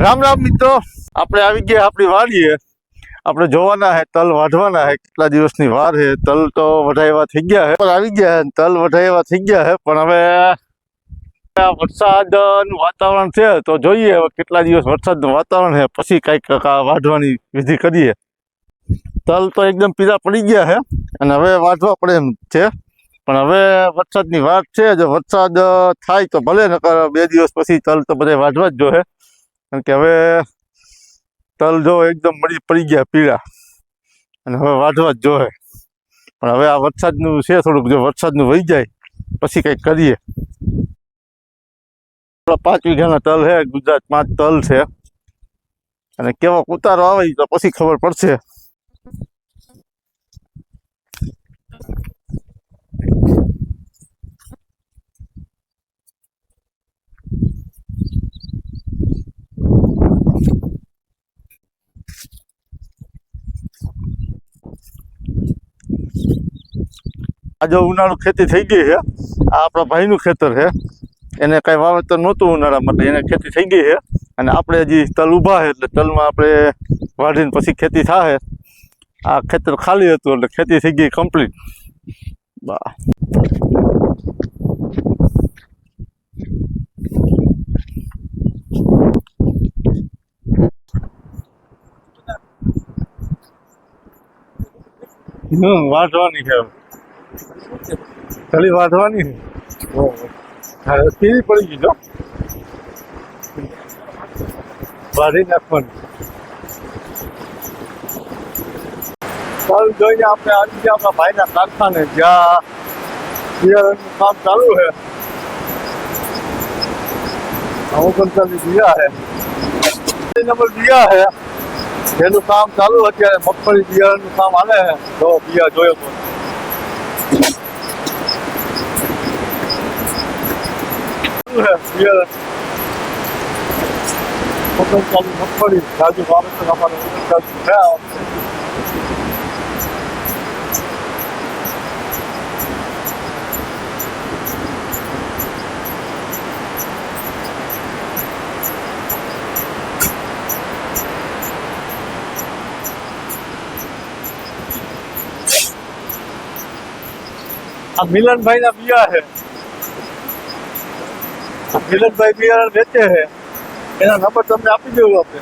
રામ રામ મિત્રો, આપણે આવી ગયા આપણી વાડીએ. આપણે જોવાના હે, તલ વાઢવાના હે. કેટલા દિવસની વાર છે. તલ તો વઢાયેવા થઈ ગયા હે, પણ આવી ગયા હે. તલ વઢાયેવા થઈ ગયા હે, પણ હવે વરસાદનું વાતાવરણ છે તો જોઈએ હવે કેટલા દિવસ વરસાદનું વાતાવરણ છે, પછી કંઈક વાઢવાની વિધિ કરીએ. તલ તો એકદમ પીળા પડી ગયા છે અને હવે વાઢવા પડે એમ છે. પણ હવે વરસાદની વાત છે, જો વરસાદ થાય તો ભલે, નકર 2 દિવસ પછી તલ તો બધે વાઢવા જ જોઈએ. કારણ કે હવે તલ જો એકદમ પડી ગયા પીળા અને હવે વાઢવા જ જોઈએ. પણ હવે આ વરસાદનું છે થોડુંક, જો વરસાદનું વહી જાય પછી કંઈક કરીએ. 5 વીઘાના તલ છે, ગુજરાતમાં જ તલ છે અને કેવો ઉતારો આવે તો પછી ખબર પડશે. આજે ઉનાળુ ખેતી થઈ ગઈ છે. આ આપણા ભાઈનું ખેતર છે, એને કાંઈ વાવેતર નહોતું ઉનાળા માટે, એને ખેતી થઈ ગઈ છે અને આપણે હજી તલ ઊભા છે એટલે તલમાં આપણે વાઢીને પછી ખેતી થાય. આ ખેતર ખાલી હતું એટલે ખેતી થઈ ગઈ કમ્પ્લીટ. બા વાઢવાની છે, ખાલી વાઢવાની છે. કેવી પડી ગઈ જો વાઢી નાખવાની. તલ જોઈને આપણે આવી ગયા આપણા ભાઈના કારખાને, જ્યાં બિયારણનું કામ ચાલુ છે. અમુક અંતરની બિયા છે, નંબર બિયા છે, જેનું કામ ચાલુ અત્યારે મગફળી બિયારણનું કામ હાલે છે. જો બિયા જોયો તો મગફળી રાજુ વાવેતર અમારે થયા. આ મિલનભાઈ ના બિયા છે. મિલનભાઈ બિયારણ વેચે છે, એના નંબર તમને આપી દેવું આપણે.